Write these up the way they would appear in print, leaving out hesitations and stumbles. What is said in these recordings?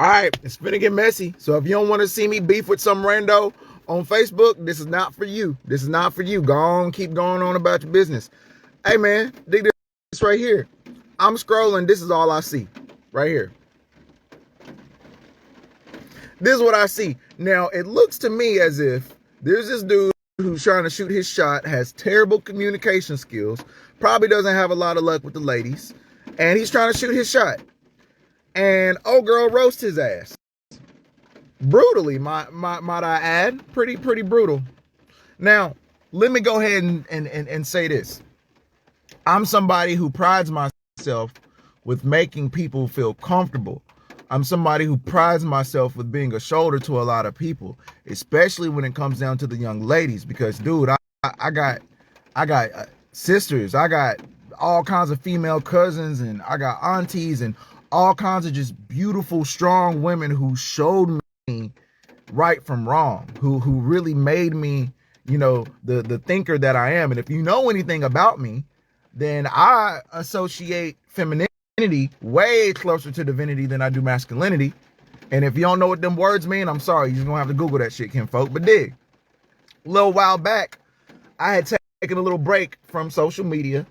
All right, it's finna get messy. So if you don't want to see me beef with some rando on Facebook, this is not for you. This is not for you. Go on, keep going on about your business. Hey man, dig this right here. I'm scrolling. This is all I see right here. This is what I see. Now, it looks to me as if there's this dude who's trying to shoot his shot, has terrible communication skills, probably doesn't have a lot of luck with the ladies, and he's trying to shoot his shot. And old girl roast his ass. Brutally, might I add. Pretty brutal. Now, let me go ahead and say this. I'm somebody who prides myself with making people feel comfortable. I'm somebody who prides myself with being a shoulder to a lot of people, especially when it comes down to the young ladies. Because, dude, I got sisters, I got all kinds of female cousins, and I got aunties, and all kinds of just beautiful, strong women who showed me right from wrong, who really made me, the thinker that I am. And if you know anything about me, then I associate femininity way closer to divinity than I do masculinity. And if you don't know what them words mean, I'm sorry. You're just going to have to Google that shit, kinfolk. But dig, a little while back, I had taken a little break from social media.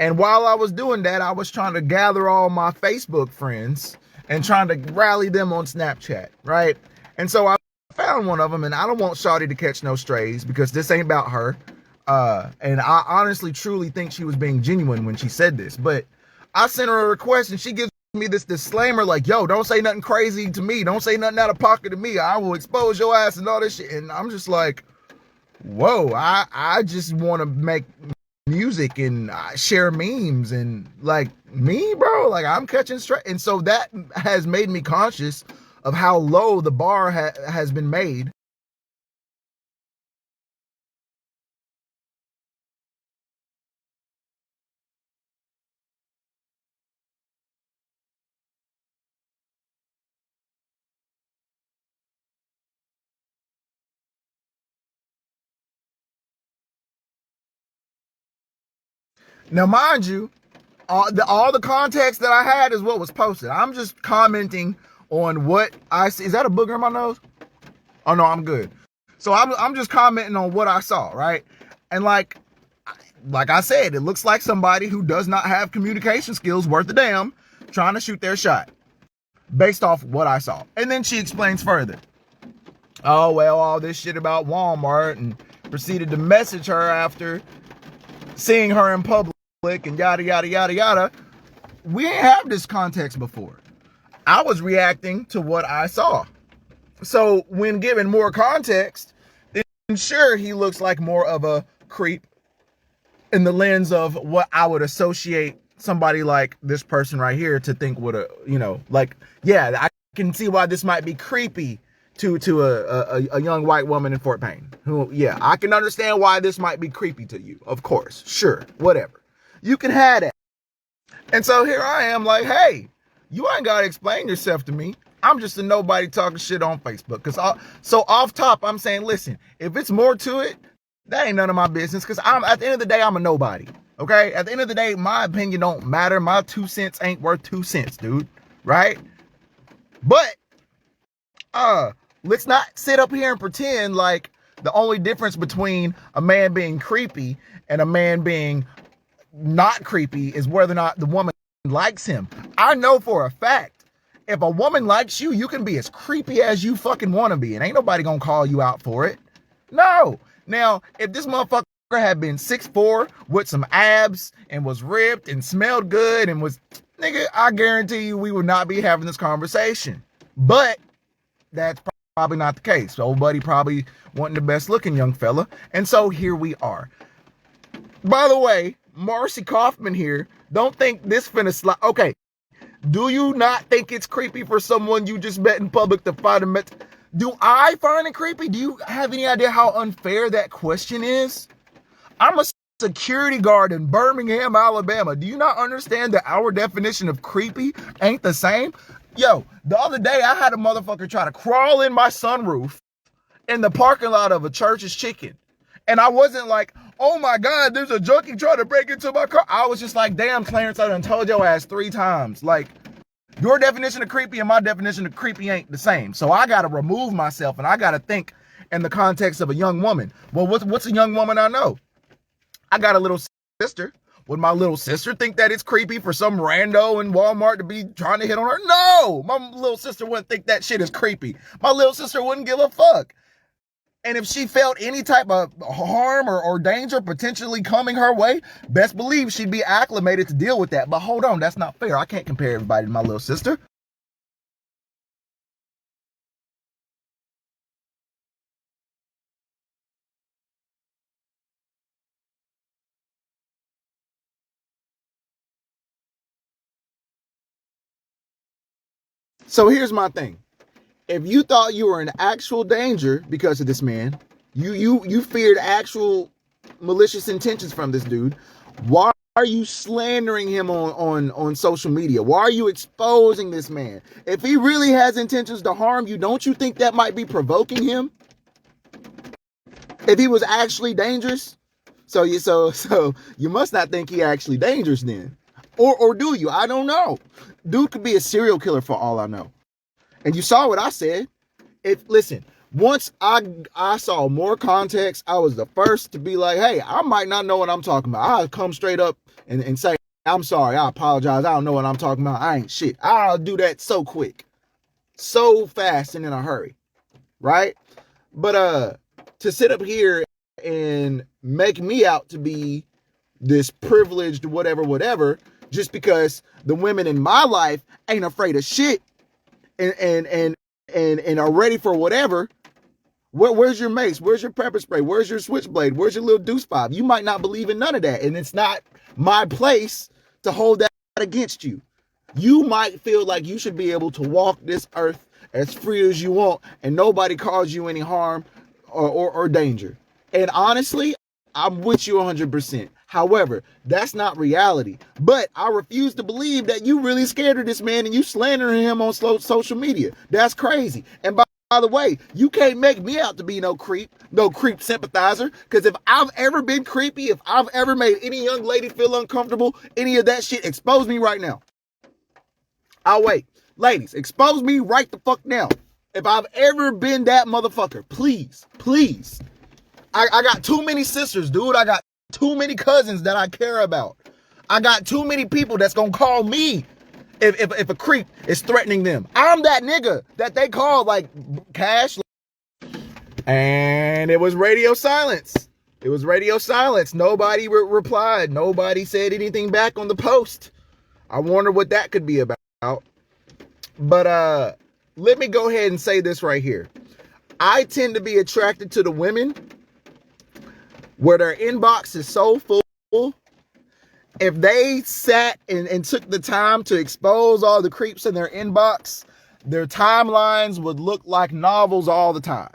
And while I was doing that, I was trying to gather all my Facebook friends and trying to rally them on Snapchat, right? And so I found one of them, and I don't want Shawty to catch no strays because this ain't about her. And I honestly, truly think she was being genuine when she said this. But I sent her a request, and she gives me this disclaimer like, yo, don't say nothing crazy to me. Don't say nothing out of pocket to me. I will expose your ass and all this shit. And I'm just like, whoa, I just want to make music and share memes and like me, bro, like I'm catching straight. And so that has made me conscious of how low the bar has been made. Now, mind you, all the context that I had is what was posted. I'm just commenting on what I see. Is that a booger in my nose? Oh no, I'm good. So I'm just commenting on what I saw, right? And like I said, it looks like somebody who does not have communication skills worth a damn trying to shoot their shot based off what I saw. And then she explains further. Oh, well, all this shit about Walmart, and proceeded to message her after seeing her in public and yada, yada, yada, yada. We ain't have this context before. I was reacting to what I saw. So when given more context, then sure, he looks like more of a creep in the lens of what I would associate somebody like this person right here to think would yeah, I can see why this might be creepy to a young white woman in Fort Payne. Who, yeah, I can understand why this might be creepy to you. Of course, sure, whatever. You can have that. And so here I am like, hey, you ain't got to explain yourself to me. I'm just a nobody talking shit on Facebook. So off top, I'm saying, listen, if it's more to it, that ain't none of my business. Because at the end of the day, I'm a nobody. Okay? At the end of the day, my opinion don't matter. My 2 cents ain't worth 2 cents, dude. Right? But let's not sit up here and pretend like the only difference between a man being creepy and a man being not creepy is whether or not the woman likes him. I know for a fact, if a woman likes you, you can be as creepy as you fucking want to be, and ain't nobody gonna call you out for it. No. Now, if this motherfucker had been 6'4" with some abs and was ripped and smelled good and was, nigga, I guarantee you we would not be having this conversation. But that's probably not the case. Old buddy probably wasn't the best looking young fella. And so here we are. By the way, Marcy Kaufman here, don't think this finna slide. Okay, do you not think it's creepy for someone you just met in public to find him? Do I find it creepy? Do you have any idea how unfair that question is? I'm a security guard in Birmingham, Alabama. Do you not understand that our definition of creepy ain't the same? Yo, the other day I had a motherfucker try to crawl in my sunroof in the parking lot of a Church's Chicken. And I wasn't like, oh my God, there's a junkie trying to break into my car. I was just like, damn, Clarence, I done told your ass 3 times. Like, Your definition of creepy and my definition of creepy ain't the same. So I got to remove myself and I got to think in the context of a young woman. Well, what's a young woman I know? I got a little sister. Would my little sister think that it's creepy for some rando in Walmart to be trying to hit on her? No, my little sister wouldn't think that shit is creepy. My little sister wouldn't give a fuck. And if she felt any type of harm or danger potentially coming her way, best believe she'd be acclimated to deal with that. But hold on, that's not fair. I can't compare everybody to my little sister. So here's my thing. If you thought you were in actual danger because of this man, you feared actual malicious intentions from this dude, why are you slandering him on social media? Why are you exposing this man? If he really has intentions to harm you, don't you think that might be provoking him? If he was actually dangerous? So you must not think he actually dangerous then. Or do you? I don't know. Dude could be a serial killer for all I know. And you saw what I said. Listen, once I saw more context, I was the first to be like, hey, I might not know what I'm talking about. I'll come straight up and say, I'm sorry, I apologize. I don't know what I'm talking about. I ain't shit. I'll do that so quick, so fast and in a hurry, right? But to sit up here and make me out to be this privileged whatever, just because the women in my life ain't afraid of shit and are ready for whatever. Where's your mace? Where's your pepper spray? Where's your switchblade? Where's your little deuce five? You might not believe in none of that, and it's not my place to hold that against you. You might feel like you should be able to walk this earth as free as you want, and nobody cause you any harm or danger. And honestly, I'm with you 100%. However, that's not reality. But I refuse to believe that you really scared of this man and you slandering him on social media. That's crazy. And by the way, you can't make me out to be no creep sympathizer. Because if I've ever been creepy, if I've ever made any young lady feel uncomfortable, any of that shit, expose me right now. I'll wait. Ladies, expose me right the fuck now. If I've ever been that motherfucker, please. I got too many sisters, dude. I got too many cousins that I care about. I got too many people that's gonna call me if a creep is threatening them. I'm that nigga that they call like cash. And it was radio silence. Nobody replied. Nobody said anything back on the post. I wonder what that could be about. But let me go ahead and say this right here. I tend to be attracted to the women where their inbox is so full. If they sat and took the time to expose all the creeps in their inbox, their timelines would look like novels all the time.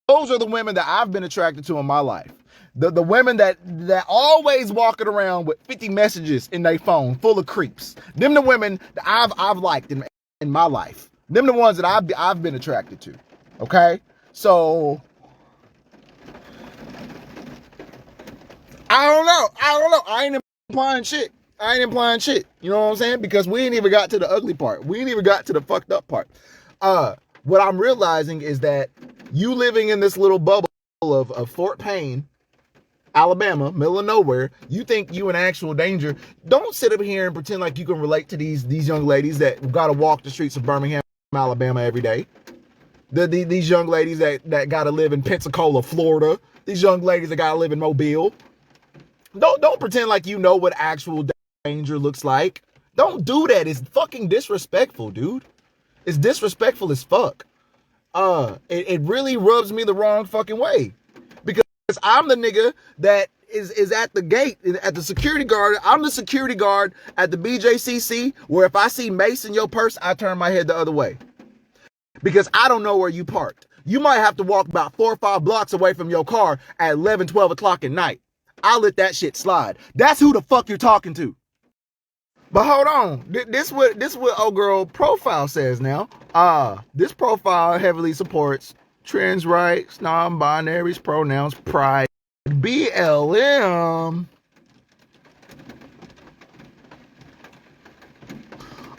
Those are the women that I've been attracted to in my life. The women that always walking around with 50 messages in their phone full of creeps. Them the women that I've liked in my life. Them the ones that I've been attracted to. Okay? So I don't know. I ain't implying shit. You know what I'm saying? Because we ain't even got to the ugly part. We ain't even got to the fucked up part. What I'm realizing is that you living in this little bubble of Fort Payne, Alabama, middle of nowhere, you think you in actual danger. Don't sit up here and pretend like you can relate to these young ladies that gotta walk the streets of Birmingham, Alabama every day. These young ladies that gotta live in Pensacola, Florida. These young ladies that gotta live in Mobile. Don't pretend like you know what actual danger looks like. Don't do that. It's fucking disrespectful, dude. It's disrespectful as fuck. It really rubs me the wrong fucking way. Because I'm the nigga that is at the gate, at the security guard. I'm the security guard at the BJCC where if I see mace in your purse, I turn my head the other way. Because I don't know where you parked. You might have to walk about 4 or 5 blocks away from your car at 11, 12 o'clock at night. I'll let that shit slide. That's who the fuck you're talking to. But hold on. This what old girl profile says now. This profile heavily supports trans rights, non-binaries, pronouns, pride, BLM.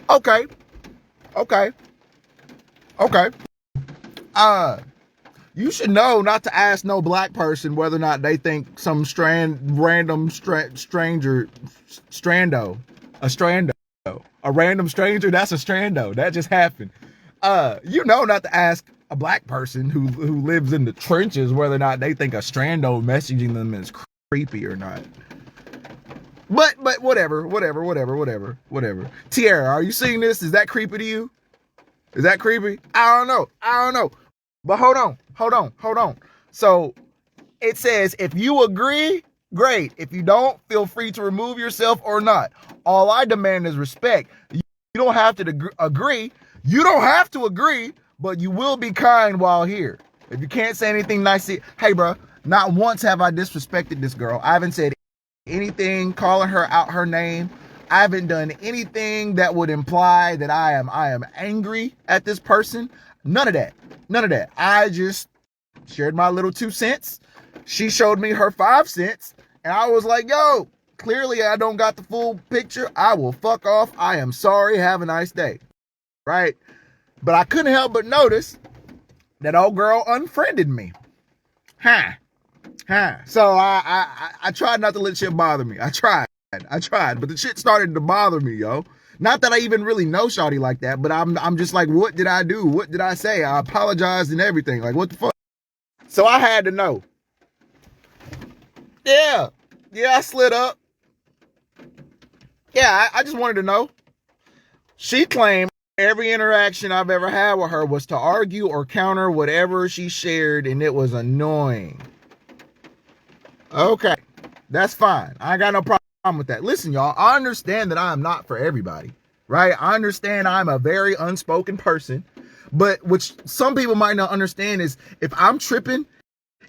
Okay. Okay. Okay. You should know not to ask no black person whether or not they think some random stranger, a random stranger, that's a Strando. That just happened. You know not to ask a black person who lives in the trenches whether or not they think a Strando messaging them is creepy or not. But whatever. Tierra, are you seeing this? Is that creepy to you? Is that creepy? I don't know. But hold on. So it says, if you agree, great. If you don't, feel free to remove yourself or not. All I demand is respect. You don't have to agree. You don't have to agree, but you will be kind while here. If you can't say anything nice, hey, bro, not once have I disrespected this girl. I haven't said anything calling her out her name. I haven't done anything that would imply that I am angry at this person. None of that. I just shared my little 2 cents. She showed me her 5 cents, and I was like, yo, clearly I don't got the full picture. I will fuck off. I am sorry. Have a nice day. Right? But I couldn't help but notice that old girl unfriended me. So I tried not to let shit bother me. I tried, but the shit started to bother me, yo. Not that I even really know shawty like that, but I'm just like, what did I do? What did I say? I apologized and everything. Like, what the fuck? So I had to know. Yeah, I slid up. Yeah, I just wanted to know. She claimed every interaction I've ever had with her was to argue or counter whatever she shared, and it was annoying. Okay, that's fine. I ain't got no problem with that. Listen, y'all, I understand that I am not for everybody, right? I understand I'm a very unspoken person, but which some people might not understand is if I'm tripping,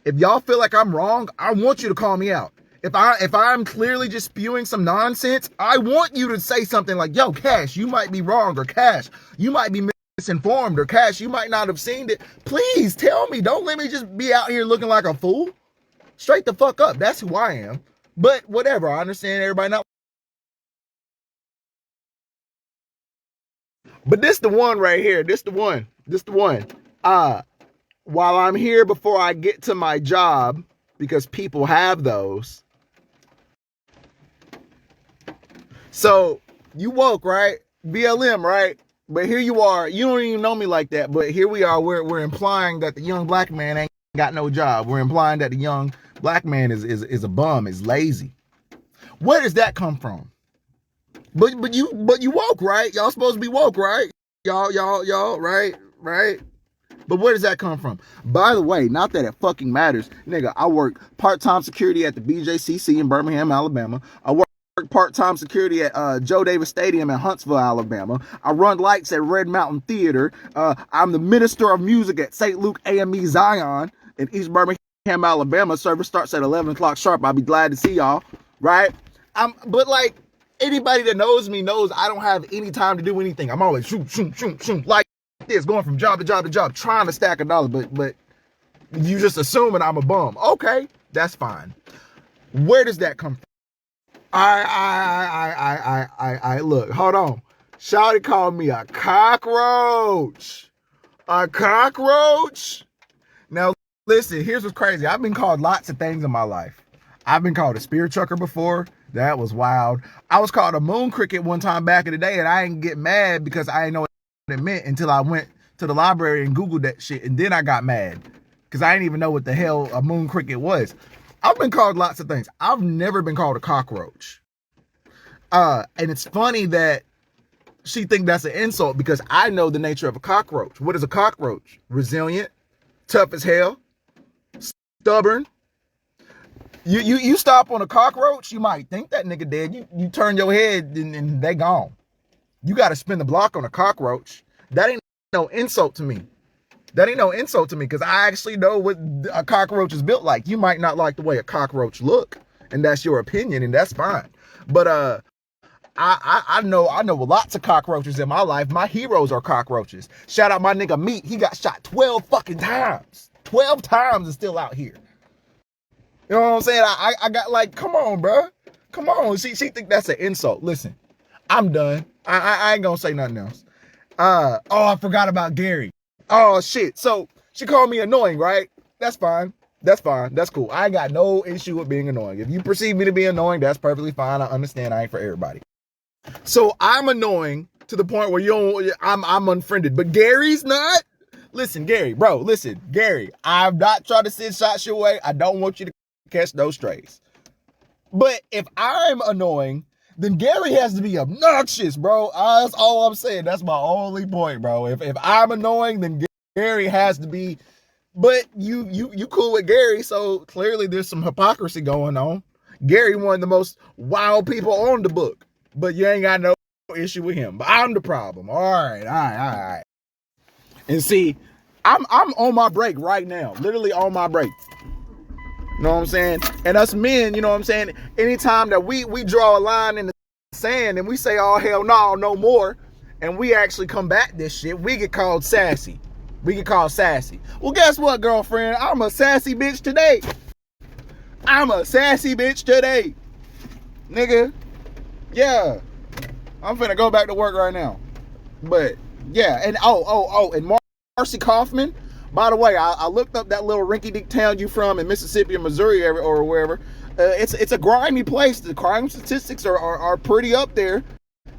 if y'all feel like I'm wrong, I want you to call me out. If I'm clearly just spewing some nonsense, I want you to say something like, yo, Cash, you might be wrong, or Cash, you might be misinformed, or Cash, you might not have seen it. Please tell me. Don't let me just be out here looking like a fool. Straight the fuck up. That's who I am. But whatever. I understand everybody not. But this the one right here. This the one. While I'm here before I get to my job, because people have those. So you woke, right? BLM, right? But here you are. You don't even know me like that. But here we are. We're implying that the young black man ain't got no job. We're implying that the young black man is a bum, is lazy. Where does that come from? But you woke, right? Y'all supposed to be woke, right? Y'all, right? But where does that come from? By the way, not that it fucking matters, nigga. I work part-time security at the BJCC in Birmingham, Alabama. I work part-time security at Joe Davis Stadium in Huntsville, Alabama. I run lights at Red Mountain Theater. I'm the minister of music at St. Luke AME Zion in East Birmingham, Alabama. Service starts at 11 o'clock sharp. I'll be glad to see y'all, right? But like, anybody that knows me knows I don't have any time to do anything. I'm always shoot, like this, going from job to job, trying to stack a dollar, but you just assuming I'm a bum. Okay, that's fine. Where does that come from? I look, hold on. Shawty called me a cockroach. A cockroach? Now, listen, here's what's crazy. I've been called lots of things in my life. I've been called a spear chucker before. That was wild. I was called a moon cricket one time back in the day, and I didn't get mad because I didn't know what it meant until I went to the library and Googled that shit, and then I got mad because I didn't even know what the hell a moon cricket was. I've been called lots of things. I've never been called a cockroach. And it's funny that she think that's an insult because I know the nature of a cockroach. What is a cockroach? Resilient, tough as hell, stubborn. You stop on a cockroach, you might think that nigga dead. You turn your head and they gone. You got to spin the block on a cockroach. That ain't no insult to me. Because I actually know what a cockroach is built like. You might not like the way a cockroach look, and that's your opinion, and that's fine. But I know lots of cockroaches in my life. My heroes are cockroaches. Shout out my nigga Meat. He got shot 12 fucking times. 12 times and still out here. You know what I'm saying? I got like, come on, bro. Come on. She think that's an insult. Listen, I'm done. I ain't gonna say nothing else. I forgot about Gary. Oh shit. So she called me annoying, right? That's fine. That's fine. That's cool. I ain't got no issue with being annoying. If you perceive me to be annoying, that's perfectly fine. I understand I ain't for everybody. So I'm annoying to the point where I'm unfriended, but Gary's not. Listen, Gary, bro, listen, Gary, I'm not trying to send shots your way. I don't want you to catch those strays. But if I'm annoying, then Gary has to be obnoxious, bro. That's all I'm saying. That's my only point, bro. If I'm annoying, then Gary has to be. But you cool with Gary, so clearly there's some hypocrisy going on. Gary, one of the most wild people on the book, but you ain't got no issue with him. But I'm the problem. All right. And see, I'm on my break right now, literally on my break. You know what I'm saying? And us men, you know what I'm saying? Anytime that we draw a line in the sand and we say, oh, hell no more, and we actually combat this shit, we get called sassy. Well, guess what, girlfriend? I'm a sassy bitch today. Nigga. Yeah. I'm finna go back to work right now. But, yeah. And, and Marcy Kaufman, by the way, I looked up that little rinky-dink town you from in Mississippi or Missouri or wherever. It's a grimy place. The crime statistics are pretty up there.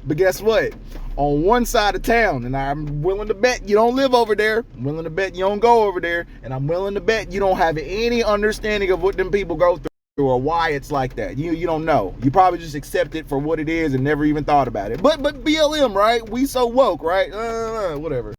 But guess what? On one side of town, and I'm willing to bet you don't live over there. I'm willing to bet you don't go over there. And I'm willing to bet you don't have any understanding of what them people go through or why it's like that. You don't know. You probably just accept it for what it is and never even thought about it. But BLM, right? We so woke, right? Whatever.